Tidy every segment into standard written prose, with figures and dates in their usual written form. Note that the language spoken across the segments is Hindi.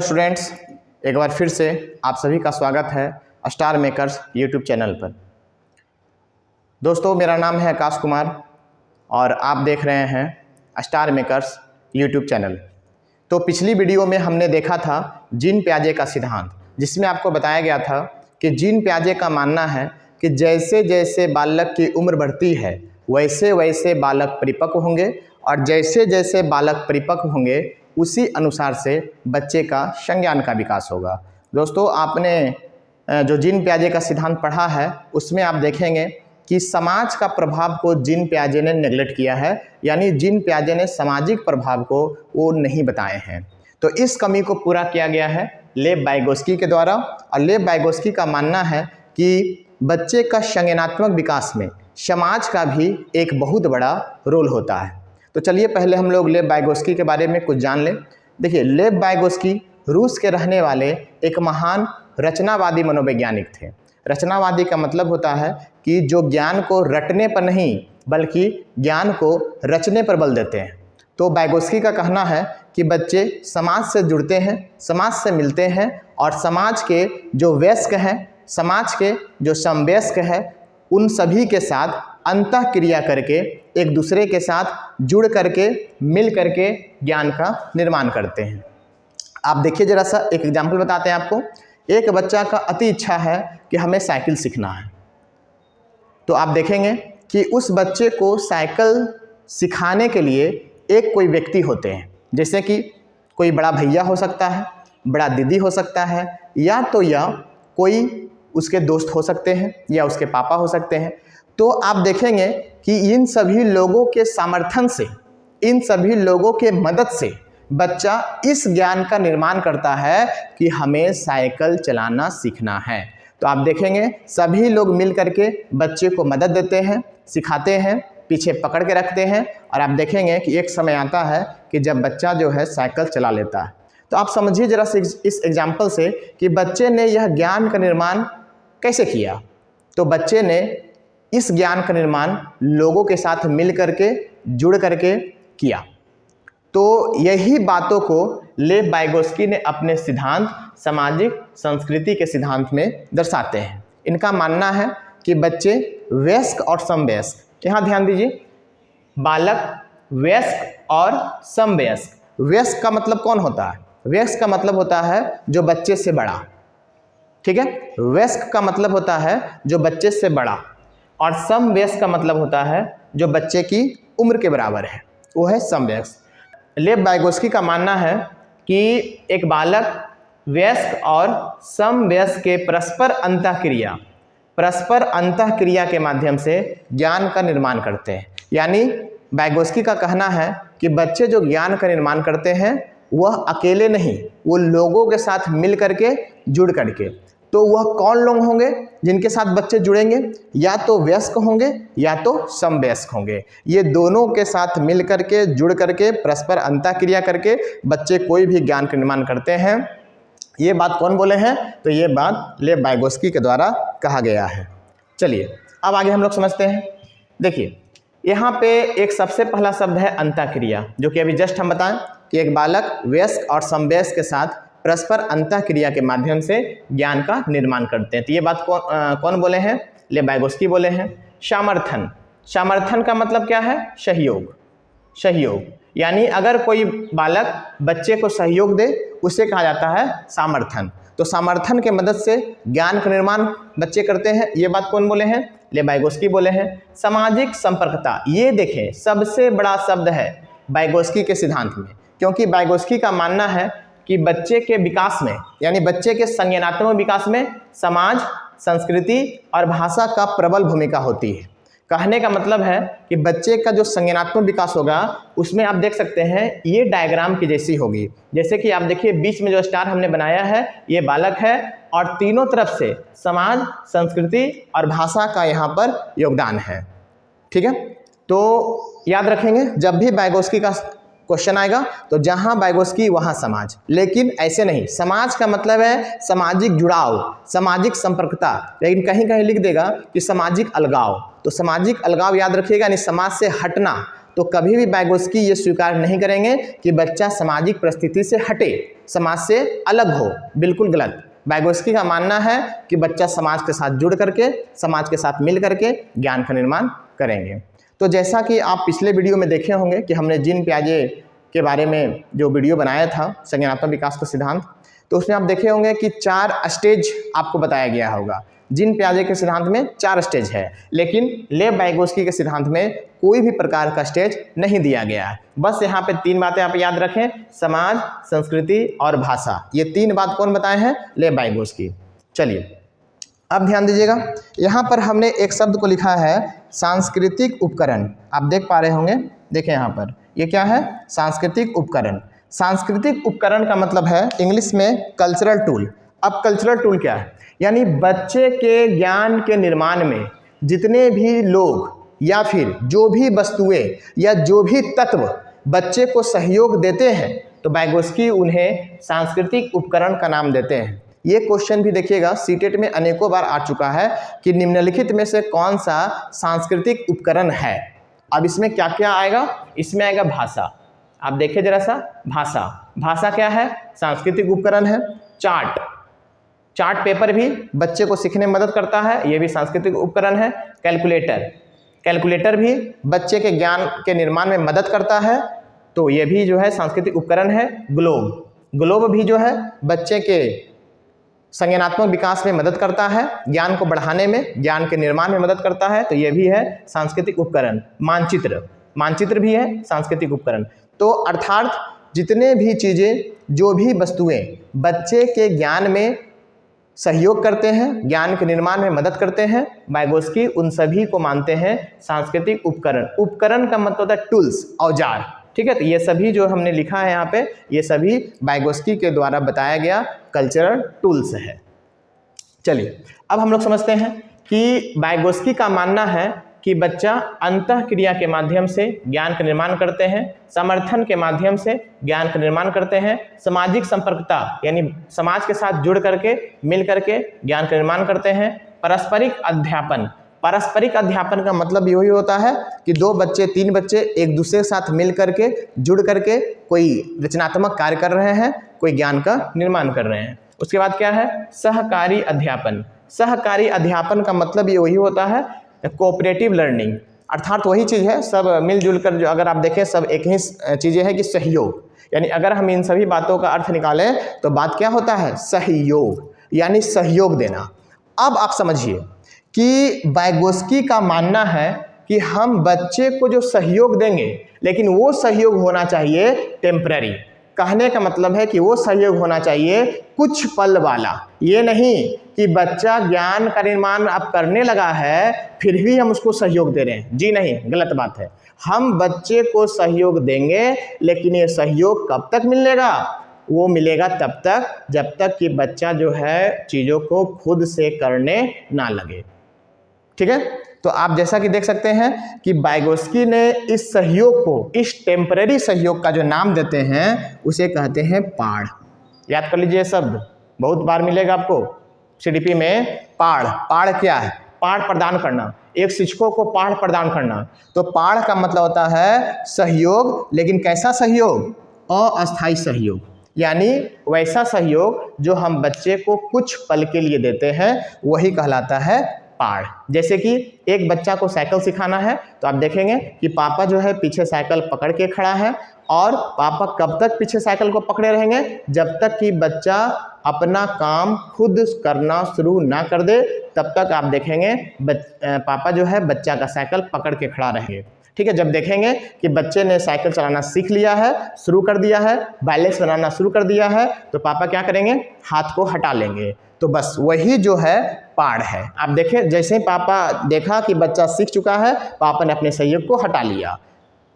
स्टूडेंट्स, एक बार फिर से आप सभी का स्वागत है स्टार मेकर्स यूट्यूब चैनल पर। दोस्तों, मेरा नाम है आकाश कुमार और आप देख रहे हैं स्टार मेकर्स यूट्यूब चैनल। तो पिछली वीडियो में हमने देखा था जीन पियाजे का सिद्धांत, जिसमें आपको बताया गया था कि जीन पियाजे का मानना है कि जैसे जैसे बालक की उम्र बढ़ती है वैसे वैसे बालक परिपक्व होंगे और जैसे जैसे बालक परिपक्व होंगे उसी अनुसार से बच्चे का संज्ञान का विकास होगा। दोस्तों, आपने जो जीन पियाजे का सिद्धांत पढ़ा है उसमें आप देखेंगे कि समाज का प्रभाव को जीन पियाजे ने नेगलेक्ट किया है, यानी जीन पियाजे ने सामाजिक प्रभाव को वो नहीं बताए हैं। तो इस कमी को पूरा किया गया है लेव वाइगोत्स्की के द्वारा। और लेव वाइगोत्स्की का मानना है कि बच्चे का संज्ञानात्मक विकास में समाज का भी एक बहुत बड़ा रोल होता है। तो चलिए पहले हम लोग लेव वाइगोत्स्की के बारे में कुछ जान लें। देखिए, लेव वाइगोत्स्की रूस के रहने वाले एक महान रचनावादी मनोवैज्ञानिक थे। रचनावादी का मतलब होता है कि जो ज्ञान को रटने पर नहीं बल्कि ज्ञान को रचने पर बल देते हैं। तो वाइगोत्स्की का कहना है कि बच्चे समाज से जुड़ते हैं, समाज से मिलते हैं और समाज के जो वयस्क हैं, समाज के जो समवयस्क हैं, उन सभी के साथ अंतःक्रिया करके एक दूसरे के साथ जुड़ करके मिल करके ज्ञान का निर्माण करते हैं। आप देखिए, जरा सा एक एग्जाम्पल बताते हैं आपको। एक बच्चा का अति इच्छा है कि हमें साइकिल सीखना है, तो आप देखेंगे कि उस बच्चे को साइकिल सिखाने के लिए एक कोई व्यक्ति होते हैं, जैसे कि कोई बड़ा भैया हो सकता है, बड़ा दीदी हो सकता है, या तो कोई उसके दोस्त हो सकते हैं या उसके पापा हो सकते हैं। तो आप देखेंगे कि इन सभी लोगों के समर्थन से, इन सभी लोगों के मदद से बच्चा इस ज्ञान का निर्माण करता है कि हमें साइकिल चलाना सीखना है। तो आप देखेंगे सभी लोग मिल करके बच्चे को मदद देते हैं, सिखाते हैं, पीछे पकड़ के रखते हैं और आप देखेंगे कि एक समय आता है कि जब बच्चा जो है साइकिल चला लेता है। तो आप समझिए जरा से इस एग्जाम्पल से कि बच्चे ने यह ज्ञान का निर्माण कैसे किया। तो बच्चे ने इस ज्ञान का निर्माण लोगों के साथ मिल करके जुड़ करके किया। तो यही बातों को लेव वाइगोत्स्की ने अपने सिद्धांत सामाजिक संस्कृति के सिद्धांत में दर्शाते हैं। इनका मानना है कि बच्चे वयस्क और समवयस्क, यहाँ ध्यान दीजिए, बालक, वयस्क और समवयस्क। वयस्क का मतलब कौन होता है? वयस्क का मतलब होता है जो बच्चे से बड़ा, ठीक है। वयस्क का मतलब होता है जो बच्चे से बड़ा और समवयस्क का मतलब होता है जो बच्चे की उम्र के बराबर है, वो है समवयस्क। लेव वाइगोत्स्की का मानना है कि एक बालक वयस्क और समवयस्क के परस्पर अंतःक्रिया के माध्यम से ज्ञान का निर्माण करते हैं। यानी वाइगोत्स्की का कहना है कि बच्चे जो ज्ञान का निर्माण करते हैं वह अकेले नहीं, वो लोगों के साथ मिल करके जुड़ करके। तो वह कौन लोग होंगे जिनके साथ बच्चे जुड़ेंगे? या तो वयस्क होंगे या तो समवयस्क होंगे। ये दोनों के साथ मिल करके जुड़ करके परस्पर अंतःक्रिया करके बच्चे कोई भी ज्ञान का निर्माण करते हैं। ये बात कौन बोले हैं? तो ये बात लेव वाइगोत्स्की के द्वारा कहा गया है। चलिए अब आगे हम लोग समझते हैं। देखिए, यहाँ पे एक सबसे पहला शब्द है अंतःक्रिया, जो कि अभी जस्ट हम बताएं कि एक बालक वयस्क और समवयस्क के साथ परस्पर अंतःक्रिया के माध्यम से ज्ञान का निर्माण करते हैं। तो ये बात कौन बोले हैं? लेव वाइगोत्स्की बोले हैं। सामर्थन, सामर्थन का मतलब क्या है? सहयोग। सहयोग यानी अगर कोई बालक बच्चे को सहयोग दे उसे कहा जाता है सामर्थन। तो सामर्थन के मदद से ज्ञान का निर्माण बच्चे करते हैं। ये बात कौन बोले हैं? लेव वाइगोत्स्की बोले हैं। सामाजिक संपर्कता, ये देखें सबसे बड़ा शब्द है वाइगोत्स्की के सिद्धांत में, क्योंकि वाइगोत्स्की का मानना है कि बच्चे के विकास में, यानी बच्चे के संज्ञानात्मक विकास में समाज, संस्कृति और भाषा का प्रबल भूमिका होती है। कहने का मतलब है कि बच्चे का जो संज्ञानात्मक विकास होगा उसमें आप देख सकते हैं ये डायग्राम की जैसी होगी। जैसे कि आप देखिए बीच में जो स्टार हमने बनाया है ये बालक है और तीनों तरफ से समाज, संस्कृति और भाषा का यहाँ पर योगदान है, ठीक है। तो याद रखेंगे जब भी वाइगोत्स्की का क्वेश्चन आएगा तो जहां वाइगोत्स्की वहां समाज, लेकिन ऐसे नहीं। समाज का मतलब है सामाजिक जुड़ाव, सामाजिक संपर्कता, लेकिन कहीं कहीं लिख देगा कि सामाजिक अलगाव। तो सामाजिक अलगाव याद रखिएगा, यानी समाज से हटना। तो कभी भी वाइगोत्स्की ये स्वीकार नहीं करेंगे कि बच्चा सामाजिक परिस्थिति से हटे, समाज से अलग हो। बिल्कुल गलत। वाइगोत्स्की का मानना है कि बच्चा समाज के साथ जुड़ करके, समाज के साथ मिल करके ज्ञान का निर्माण करेंगे। तो जैसा कि आप पिछले वीडियो में देखे होंगे कि हमने जीन पियाजे के बारे में जो वीडियो बनाया था, संज्ञानात्मक विकास का सिद्धांत, तो उसमें आप देखे होंगे कि 4 स्टेज आपको बताया गया होगा। जीन पियाजे के सिद्धांत में 4 स्टेज है, लेकिन लेव वाइगोत्स्की के सिद्धांत में कोई भी प्रकार का स्टेज नहीं दिया गया है। बस यहाँ पे 3 बातें आप याद रखें, समाज, संस्कृति और भाषा। ये 3 बात कौन बताए हैं? लेव वाइगोत्स्की। चलिए अब ध्यान दीजिएगा, यहाँ पर हमने एक शब्द को लिखा है सांस्कृतिक उपकरण। आप देख पा रहे होंगे, देखें यहाँ पर, ये क्या है? सांस्कृतिक उपकरण। सांस्कृतिक उपकरण का मतलब है इंग्लिश में कल्चरल टूल। अब कल्चरल टूल क्या है? यानी बच्चे के ज्ञान के निर्माण में जितने भी लोग या फिर जो भी वस्तुएं या जो भी तत्व बच्चे को सहयोग देते हैं, तो वाइगोत्स्की उन्हें सांस्कृतिक उपकरण का नाम देते हैं। ये क्वेश्चन भी देखिएगा, सीटेट में अनेकों बार आ चुका है कि निम्नलिखित में से कौन सा सांस्कृतिक उपकरण है। अब इसमें क्या क्या आएगा? इसमें आएगा भाषा। आप देखिए जरा सा, भाषा। भाषा क्या है? सांस्कृतिक उपकरण है। चार्ट पेपर भी बच्चे को सीखने में मदद करता है, ये भी सांस्कृतिक उपकरण है। कैलकुलेटर भी बच्चे के ज्ञान के निर्माण में मदद करता है, तो ये भी जो है सांस्कृतिक उपकरण है। ग्लोब भी जो है बच्चे के संज्ञानात्मक विकास में मदद करता है, ज्ञान को बढ़ाने में, ज्ञान के निर्माण में मदद करता है, तो ये भी है सांस्कृतिक उपकरण। मानचित्र भी है सांस्कृतिक उपकरण। तो अर्थात जितने भी चीज़ें, जो भी वस्तुएं बच्चे के ज्ञान में सहयोग करते हैं, ज्ञान के निर्माण में मदद करते हैं, वाइगोत्स्की उन सभी को मानते हैं सांस्कृतिक उपकरण। उपकरण का मतलब होता है टूल्स, औजार। ठीक है, तो ये सभी जो हमने लिखा है यहाँ पे, ये सभी वाइगोत्स्की के द्वारा बताया गया कल्चरल टूल्स है। चलिए अब हम लोग समझते हैं कि वाइगोत्स्की का मानना है कि बच्चा अंतःक्रिया के माध्यम से ज्ञान का निर्माण करते हैं, समर्थन के माध्यम से ज्ञान का निर्माण करते हैं, सामाजिक संपर्कता यानी समाज के साथ जुड़ करके, मिल करके ज्ञान का निर्माण करते हैं, पारस्परिक अध्यापन का मतलब यही होता है कि 2 बच्चे 3 बच्चे एक दूसरे के साथ मिल करके, जुड़ करके कोई रचनात्मक कार्य कर रहे हैं, कोई ज्ञान का निर्माण कर रहे हैं। उसके बाद क्या है? सहकारी अध्यापन का मतलब ये वही होता है कोऑपरेटिव लर्निंग, अर्थात वही चीज़ है, सब मिलजुल कर, जो अगर आप देखें सब एक ही चीज़ें हैं कि सहयोग। यानी अगर हम इन सभी बातों का अर्थ निकालें तो बात क्या होता है? सहयोग, यानी सहयोग देना। अब आप समझिए कि वाइगोत्स्की का मानना है कि हम बच्चे को जो सहयोग देंगे, लेकिन वो सहयोग होना चाहिए टेम्पररी। कहने का मतलब है कि वो सहयोग होना चाहिए कुछ पल वाला। ये नहीं कि बच्चा ज्ञान का निर्माण अब करने लगा है फिर भी हम उसको सहयोग दे रहे हैं। जी नहीं, गलत बात है। हम बच्चे को सहयोग देंगे, लेकिन ये सहयोग कब तक मिलेगा? वो मिलेगा तब तक जब तक कि बच्चा जो है चीज़ों को खुद से करने ना लगे। ठीक है, तो आप जैसा कि देख सकते हैं कि वाइगोत्स्की ने इस सहयोग को, इस टेम्पररी सहयोग का जो नाम देते हैं उसे कहते हैं पाढ़। याद कर लीजिए शब्द, बहुत बार मिलेगा आपको सीडीपी में। पाढ़ क्या है? पाढ़ प्रदान करना, एक शिक्षकों को पाढ़ प्रदान करना। तो पाढ़ का मतलब होता है सहयोग, लेकिन कैसा सहयोग? अस्थायी सहयोग, यानी वैसा सहयोग जो हम बच्चे को कुछ पल के लिए देते हैं, वही कहलाता है पाढ़। जैसे कि एक बच्चा को साइकिल सिखाना है, तो आप देखेंगे कि पापा जो है पीछे साइकिल पकड़ के खड़ा है, और पापा कब तक पीछे साइकिल को पकड़े रहेंगे? जब तक कि बच्चा अपना काम खुद करना शुरू ना कर दे, तब तक आप देखेंगे पापा जो है बच्चा का साइकिल पकड़ के खड़ा रहेंगे। ठीक है, जब देखेंगे कि बच्चे ने साइकिल चलाना सीख लिया है, शुरू कर दिया है, बैलेंस बनाना शुरू कर दिया है, तो पापा क्या करेंगे? हाथ को हटा लेंगे। तो बस वही जो है पाढ़ है। आप देखें, जैसे ही पापा देखा कि बच्चा सीख चुका है, पापा ने अपने सहयोग को हटा लिया।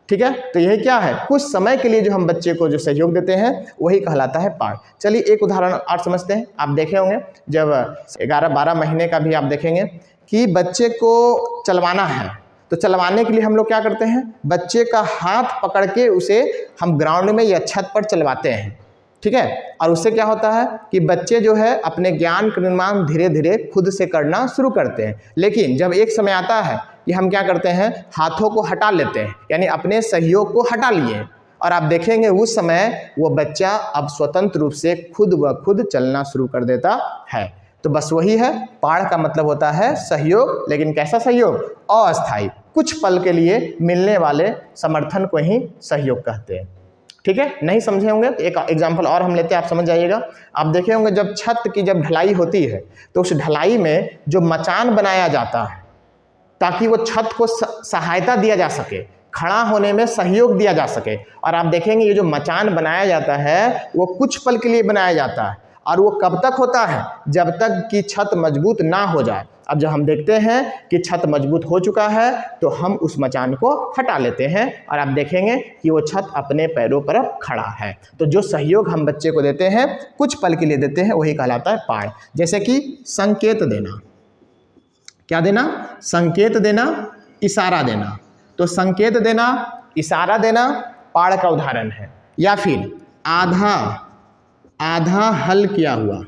ठीक है, तो यही क्या है? कुछ समय के लिए जो हम बच्चे को जो सहयोग देते हैं वही कहलाता है पाढ़। चलिए एक उदाहरण और समझते हैं। आप देखे होंगे जब 11-12 महीने का भी आप देखेंगे कि बच्चे को चलवाना है, तो चलवाने के लिए हम लोग क्या करते हैं? बच्चे का हाथ पकड़ के उसे हम ग्राउंड में या छत पर चलवाते हैं। ठीक है, और उससे क्या होता है कि बच्चे जो है अपने ज्ञान का निर्माण धीरे धीरे खुद से करना शुरू करते हैं। लेकिन जब एक समय आता है कि हम क्या करते हैं, हाथों को हटा लेते हैं, यानी अपने सहयोग को हटा लिए, और आप देखेंगे उस समय वो बच्चा अब स्वतंत्र रूप से खुद ब खुद चलना शुरू कर देता है। तो बस वही है, पाड़ का मतलब होता है सहयोग, लेकिन कैसा सहयोग, अस्थायी, कुछ पल के लिए मिलने वाले समर्थन को ही सहयोग कहते हैं। ठीक है, नहीं समझे होंगे तो एक एग्जांपल और हम लेते हैं, आप समझ जाइएगा। आप देखे होंगे जब छत की जब ढलाई होती है तो उस ढलाई में जो मचान बनाया जाता है ताकि वो छत को सहायता दिया जा सके, खड़ा होने में सहयोग दिया जा सके, और आप देखेंगे ये जो मचान बनाया जाता है वो कुछ पल के लिए बनाया जाता है, और वो कब तक होता है, जब तक कि छत मजबूत ना हो जाए। अब जब हम देखते हैं कि छत मजबूत हो चुका है तो हम उस मचान को हटा लेते हैं और आप देखेंगे कि वो छत अपने पैरों पर खड़ा है। तो जो सहयोग हम बच्चे को देते हैं, कुछ पल के लिए देते हैं, वही कहलाता है पाड़। जैसे कि संकेत देना, क्या देना, संकेत देना, इशारा देना। तो संकेत देना, इशारा देना पाड़ का उदाहरण है। या फिर आधा हल किया हुआ,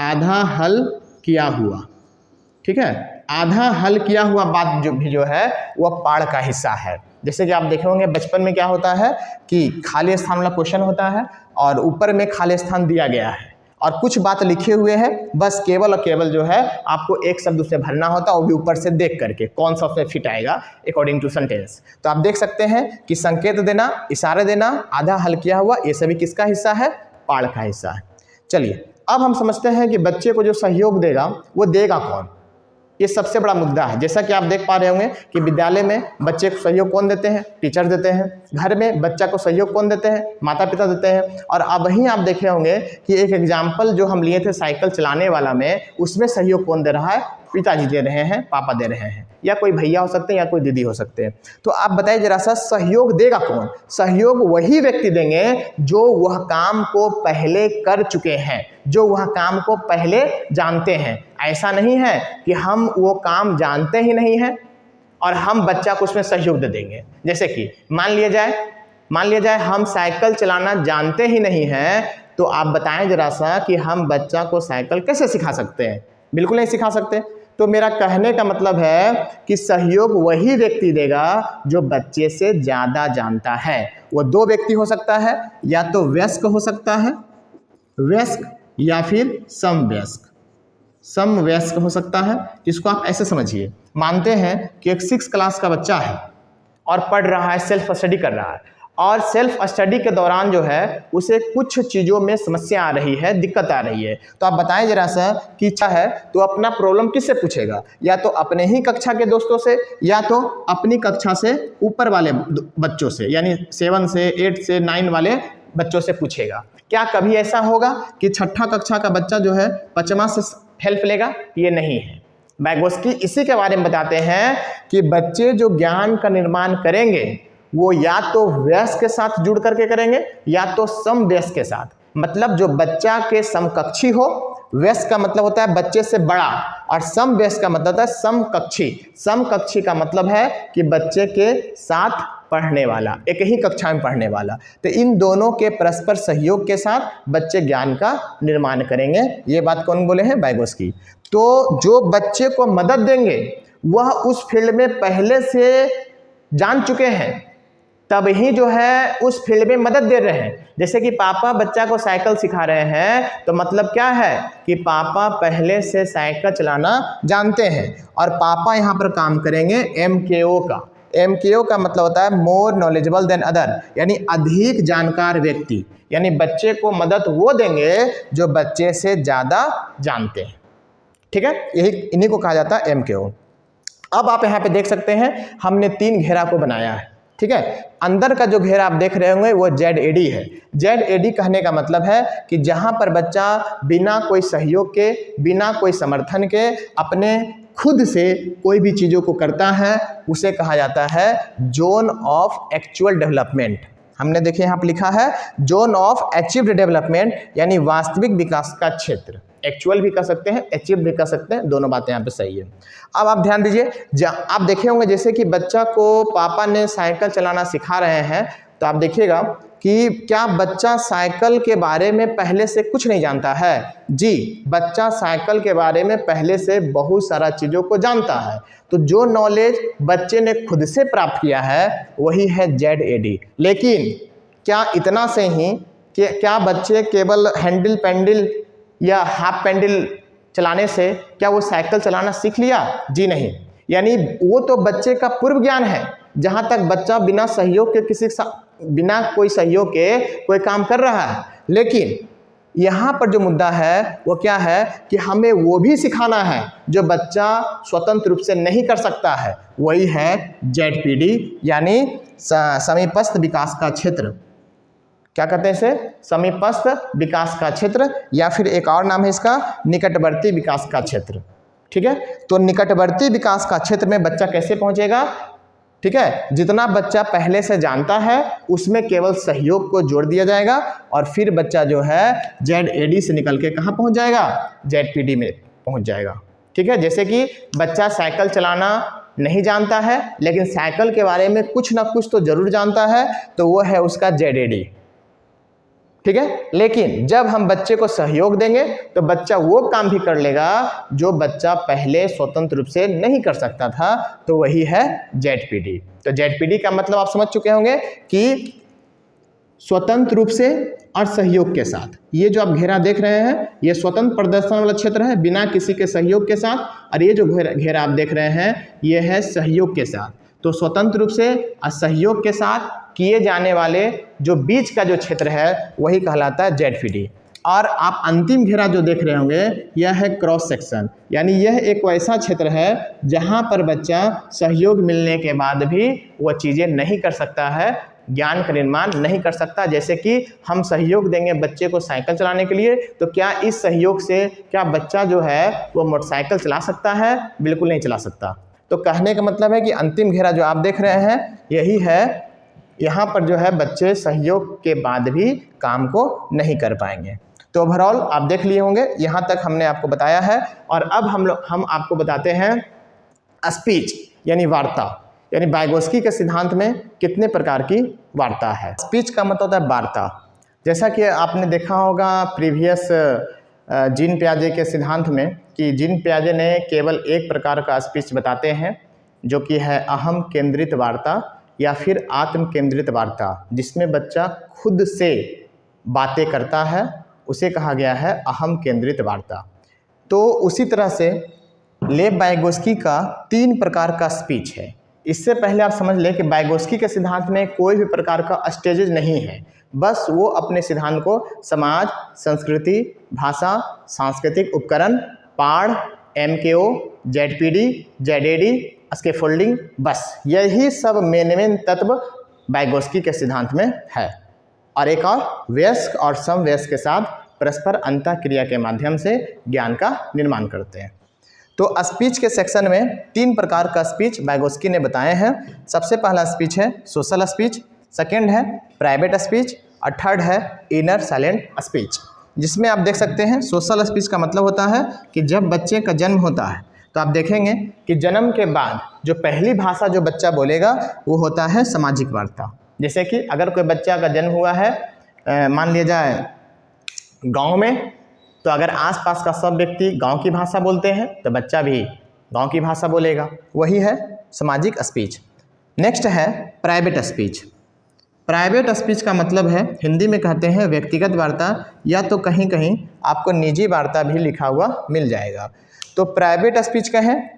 आधा हल किया हुआ, ठीक है, आधा हल किया हुआ बात जो है वह पाड़ का हिस्सा है। जैसे कि आप देखे होंगे बचपन में क्या होता है कि खाली स्थान वाला क्वेश्चन होता है और ऊपर में खाली स्थान दिया गया है और कुछ बात लिखे हुए हैं, बस केवल और केवल जो है आपको एक शब्द उससे भरना होता है, वो भी ऊपर से देख करके कौन सा उसमें फिट आएगा अकॉर्डिंग टू सेंटेंस। तो आप देख सकते हैं कि संकेत देना, इशारे देना, आधा हल किया हुआ, ये सभी किसका हिस्सा है, पाड़ का हिस्सा है। चलिए अब हम समझते हैं कि बच्चे को जो सहयोग देगा वो देगा कौन, ये सबसे बड़ा मुद्दा है। जैसा कि आप देख पा रहे होंगे कि विद्यालय में बच्चे को सहयोग कौन देते हैं, टीचर देते हैं। घर में बच्चा को सहयोग कौन देते हैं, माता पिता देते हैं। और अब वहीं आप देखे होंगे कि एक एग्जाम्पल जो हम लिए थे साइकिल चलाने वाला में, उसमें सहयोग कौन दे रहा है, पिताजी दे रहे हैं, पापा दे रहे हैं, या कोई भैया हो सकते हैं या कोई दीदी हो सकते हैं। तो आप बताइए जरा सा, सहयोग देगा कौन? सहयोग वही व्यक्ति देंगे जो वह काम को पहले कर चुके हैं, जो वह काम को पहले जानते हैं। ऐसा नहीं है कि हम वो काम जानते ही नहीं हैं और हम बच्चा को उसमें सहयोग दे देंगे। जैसे कि मान लिया जाए हम साइकिल चलाना जानते ही नहीं हैं, तो आप बताएं जरा सा कि हम बच्चा को साइकिल कैसे सिखा सकते हैं? बिल्कुल नहीं सिखा सकते। तो मेरा कहने का मतलब है कि सहयोग वही व्यक्ति देगा जो बच्चे से ज़्यादा जानता है। वो दो व्यक्ति हो सकता है, या तो वयस्क हो सकता है, वयस्क, या फिर समवयस्क, समवयस्क हो सकता है। इसको आप ऐसे समझिए, मानते हैं कि एक 6 क्लास का बच्चा है और पढ़ रहा है, सेल्फ स्टडी कर रहा है, और सेल्फ स्टडी के दौरान जो है उसे कुछ चीज़ों में समस्या आ रही है, दिक्कत आ रही है। तो आप बताएं जरा सा कि इच्छा है तो अपना प्रॉब्लम किससे पूछेगा? या तो अपने ही कक्षा के दोस्तों से, या तो अपनी कक्षा से ऊपर वाले बच्चों से, यानी 7 से 8 से 9 वाले बच्चों से पूछेगा। क्या कभी ऐसा होगा कि 6ठा कक्षा का बच्चा जो है 5वां से हेल्प लेगा? ये नहीं है। बैगोस्की इसी के बारे में बताते हैं कि बच्चे जो ज्ञान का निर्माण करेंगे वो या तो वयस्क के साथ जुड़ करके करेंगे या तो समवयस्क के साथ। मतलब जो बच्चा के समकक्षी हो, वयस्क का मतलब होता है बच्चे से बड़ा, और समवयस्क का मतलब होता है समकक्षी। समकक्षी का मतलब है कि बच्चे के साथ पढ़ने वाला, एक ही कक्षा में पढ़ने वाला। तो इन दोनों के परस्पर सहयोग के साथ बच्चे ज्ञान का निर्माण करेंगे। ये बात कौन बोले हैं? बैगोस्की। तो जो बच्चे को मदद देंगे वह उस फील्ड में पहले से जान चुके हैं, तब ही जो है उस फील्ड में मदद दे रहे हैं। जैसे कि पापा बच्चा को साइकिल सिखा रहे हैं, तो मतलब क्या है कि पापा पहले से साइकिल चलाना जानते हैं और पापा यहाँ पर काम करेंगे MKO का। MKO का मतलब होता है मोर नॉलेजेबल देन अदर, यानी अधिक जानकार व्यक्ति। यानी बच्चे को मदद वो देंगे जो बच्चे से ज़्यादा जानते हैं। ठीक है, यही इन्हीं को कहा जाता है MKO। अब आप यहाँ पे देख सकते हैं हमने 3 घेरा को बनाया है। ठीक है, अंदर का जो घेरा आप देख रहे होंगे वो ZAD है। ZAD कहने का मतलब है कि जहाँ पर बच्चा बिना कोई सहयोग के, बिना कोई समर्थन के अपने खुद से कोई भी चीज़ों को करता है, उसे कहा जाता है जोन ऑफ एक्चुअल डेवलपमेंट। हमने देखिए यहाँ पर लिखा है जोन ऑफ अचीव्ड डेवलपमेंट, यानी वास्तविक विकास का क्षेत्र। एक्चुअल भी कह सकते हैं, अचीव भी कह सकते हैं, दोनों बातें यहाँ पे सही है। अब आप ध्यान दीजिए, आप देखे होंगे जैसे कि बच्चा को पापा ने साइकिल चलाना सिखा रहे हैं, तो आप देखिएगा कि क्या बच्चा साइकिल के बारे में पहले से कुछ नहीं जानता है? जी, बच्चा साइकिल के बारे में पहले से बहुत सारा चीज़ों को जानता है। तो जो नॉलेज बच्चे ने खुद से प्राप्त किया है वही है ZAD। लेकिन क्या इतना से ही कि क्या बच्चे केवल हैंडल पेंडल या हाफ पेंडल चलाने से क्या वो साइकिल चलाना सीख लिया? जी नहीं। यानी वो तो बच्चे का पूर्व ज्ञान है, जहाँ तक बच्चा बिना सहयोग के बिना कोई सहयोग के कोई काम कर रहा है। लेकिन यहाँ पर जो मुद्दा है वो क्या है कि हमें वो भी सिखाना है जो बच्चा स्वतंत्र रूप से नहीं कर सकता है, वही है ZPD यानी समीपस्थ विकास का क्षेत्र। क्या कहते हैं इसे? समीपस्थ विकास का क्षेत्र, या फिर एक और नाम है इसका निकटवर्ती विकास का क्षेत्र। ठीक है, तो निकटवर्ती विकास का क्षेत्र में बच्चा कैसे पहुंचेगा? ठीक है, जितना बच्चा पहले से जानता है उसमें केवल सहयोग को जोड़ दिया जाएगा और फिर बच्चा जो है ZAD से निकल के कहाँ पहुंच जाएगा? ZPD में पहुंच जाएगा। ठीक है, जैसे कि बच्चा साइकिल चलाना नहीं जानता है लेकिन साइकिल के बारे में कुछ ना कुछ तो जरूर जानता है, तो वो है उसका ZAD। ठीक है, लेकिन जब हम बच्चे को सहयोग देंगे तो बच्चा वो काम भी कर लेगा जो बच्चा पहले स्वतंत्र रूप से नहीं कर सकता था, तो वही है ZPD। तो ZPD का मतलब आप समझ चुके होंगे कि स्वतंत्र रूप से और सहयोग के साथ। ये जो आप घेरा देख रहे हैं ये स्वतंत्र प्रदर्शन वाला क्षेत्र है बिना किसी के सहयोग के साथ, और ये जो घेरा आप देख रहे हैं ये है सहयोग के साथ। तो स्वतंत्र रूप से और सहयोग के साथ किए जाने वाले जो बीच का जो क्षेत्र है वही कहलाता है ZPD। और आप अंतिम घेरा जो देख रहे होंगे यह है क्रॉस सेक्शन, यानी यह एक वैसा क्षेत्र है जहां पर बच्चा सहयोग मिलने के बाद भी वह चीज़ें नहीं कर सकता है, ज्ञान का निर्माण नहीं कर सकता। जैसे कि हम सहयोग देंगे बच्चे को साइकिल चलाने के लिए, तो क्या इस सहयोग से क्या बच्चा जो है वो मोटरसाइकिल चला सकता है? बिल्कुल नहीं चला सकता। तो कहने का मतलब है कि अंतिम घेरा जो आप देख रहे हैं यही है, यहाँ पर जो है बच्चे सहयोग के बाद भी काम को नहीं कर पाएंगे। तो ओवरऑल आप देख लिए होंगे, यहाँ तक हमने आपको बताया है। और अब हम आपको बताते हैं स्पीच यानी वार्ता, यानी वाइगोत्स्की के सिद्धांत में कितने प्रकार की वार्ता है। स्पीच का मतलब होता है वार्ता। जैसा कि आपने देखा होगा प्रीवियस जीन पियाजे के सिद्धांत में कि जीन पियाजे ने केवल एक प्रकार का स्पीच बताते हैं जो कि है अहम केंद्रित वार्ता या फिर आत्म केंद्रित वार्ता, जिसमें बच्चा खुद से बातें करता है, उसे कहा गया है अहम केंद्रित वार्ता। तो उसी तरह से लेव वाइगोत्स्की का 3 प्रकार का स्पीच है। इससे पहले आप समझ लें कि वाइगोत्स्की के सिद्धांत में कोई भी प्रकार का स्टेजेज नहीं है, बस वो अपने सिद्धांत को समाज, संस्कृति, भाषा, सांस्कृतिक उपकरण, पाढ़, MKO, ZPD, ZAD, स्कैफोल्डिंग, बस यही सब मेन तत्व वाइगोत्स्की के सिद्धांत में है। और एक और वयस्क और समवयस्क के साथ परस्पर अंतःक्रिया के माध्यम से ज्ञान का निर्माण करते हैं। तो स्पीच के सेक्शन में 3 प्रकार का स्पीच वाइगोत्स्की ने बताए हैं। सबसे पहला स्पीच है सोशल स्पीच, सेकेंड है प्राइवेट स्पीच और थर्ड है इनर साइलेंट स्पीच। जिसमें आप देख सकते हैं सोशल स्पीच का मतलब होता है कि जब बच्चे का जन्म होता है तो आप देखेंगे कि जन्म के बाद जो पहली भाषा जो बच्चा बोलेगा वो होता है सामाजिक वार्ता। जैसे कि अगर कोई बच्चा का जन्म हुआ है मान लिया जाए गांव में, तो अगर आसपास का सब व्यक्ति गांव की भाषा बोलते हैं तो बच्चा भी गांव की भाषा बोलेगा, वही है सामाजिक स्पीच। नेक्स्ट है प्राइवेट स्पीच। प्राइवेट स्पीच का मतलब है हिंदी में कहते हैं व्यक्तिगत वार्ता, या तो कहीं कहीं आपको निजी वार्ता भी लिखा हुआ मिल जाएगा। तो प्राइवेट स्पीच कहें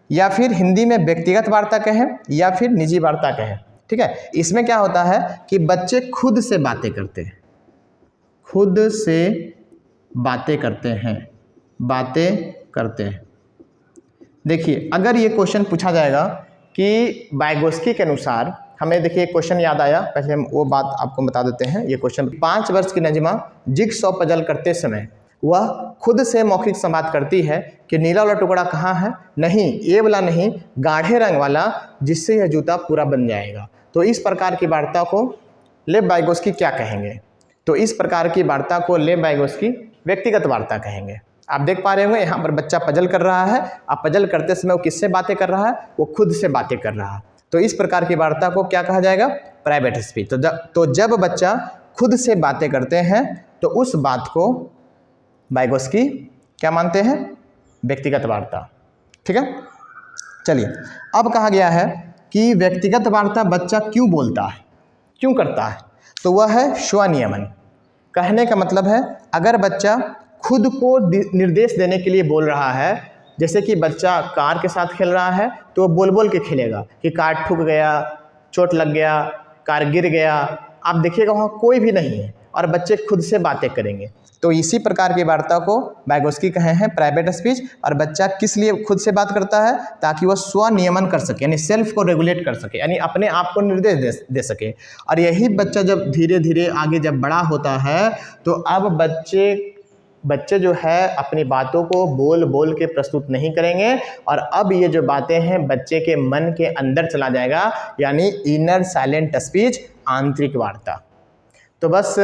या फिर हिंदी में व्यक्तिगत वार्ता कहें या फिर निजी वार्ता कहें, ठीक है। इसमें क्या होता है कि बच्चे खुद से बातें करते हैं, खुद से बातें करते हैं। देखिए अगर ये क्वेश्चन पूछा जाएगा कि वाइगोत्स्की के अनुसार, हमें देखिए क्वेश्चन याद आया, पहले हम वो बात आपको बता देते हैं। ये क्वेश्चन 5 वर्ष की नजमा जिगसॉ पजल करते समय वह खुद से मौखिक संवाद करती है कि नीला वाला टुकड़ा कहाँ है, नहीं ये वाला नहीं, गाढ़े रंग वाला, जिससे यह जूता पूरा बन जाएगा। तो इस प्रकार की वार्ता को लेव वाइगोत्स्की क्या कहेंगे? तो इस प्रकार की वार्ता को लेव वाइगोत्स्की व्यक्तिगत वार्ता कहेंगे। आप देख पा रहे होंगे यहाँ पर बच्चा पजल कर रहा है, अब पजल करते समय वो किससे बातें कर रहा है? वो खुद से बातें कर रहा है। तो इस प्रकार की वार्ता को क्या कहा जाएगा? Private speech. तो जब बच्चा खुद से बातें करते हैं तो उस बात को वाइगोत्स्की क्या मानते हैं? व्यक्तिगत वार्ता। ठीक है, चलिए अब कहा गया है कि व्यक्तिगत वार्ता बच्चा क्यों बोलता है, क्यों करता है? तो वह है स्वनियमन। कहने का मतलब है अगर बच्चा खुद को निर्देश देने के लिए बोल रहा है, जैसे कि बच्चा कार के साथ खेल रहा है तो वो बोल बोल के खेलेगा कि कार ठुक गया, चोट लग गया, कार गिर गया, आप देखिएगा वहाँ कोई भी नहीं है और बच्चे खुद से बातें करेंगे। तो इसी प्रकार की वार्ता को वाइगोत्स्की कहे हैं प्राइवेट स्पीच। और बच्चा किस लिए खुद से बात करता है? ताकि वह स्वनियमन कर सके, यानी सेल्फ को रेगुलेट कर सके, यानी अपने आप को निर्देश दे सके। और यही बच्चा जब धीरे धीरे आगे जब बड़ा होता है तो अब बच्चे जो है अपनी बातों को बोल बोल के प्रस्तुत नहीं करेंगे और अब ये जो बातें हैं बच्चे के मन के अंदर चला जाएगा, यानी इनर साइलेंट स्पीच, आंतरिक वार्ता। तो बस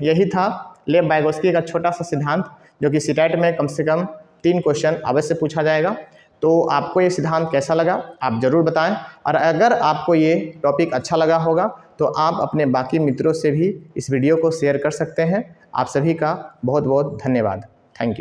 यही था लेव वाइगोत्स्की का छोटा सा सिद्धांत, जो कि सीटेट में कम से कम 3 क्वेश्चन अवश्य पूछा जाएगा। तो आपको ये सिद्धांत कैसा लगा आप ज़रूर बताएं, और अगर आपको ये टॉपिक अच्छा लगा होगा तो आप अपने बाकी मित्रों से भी इस वीडियो को शेयर कर सकते हैं। आप सभी का बहुत बहुत धन्यवाद। Thank you.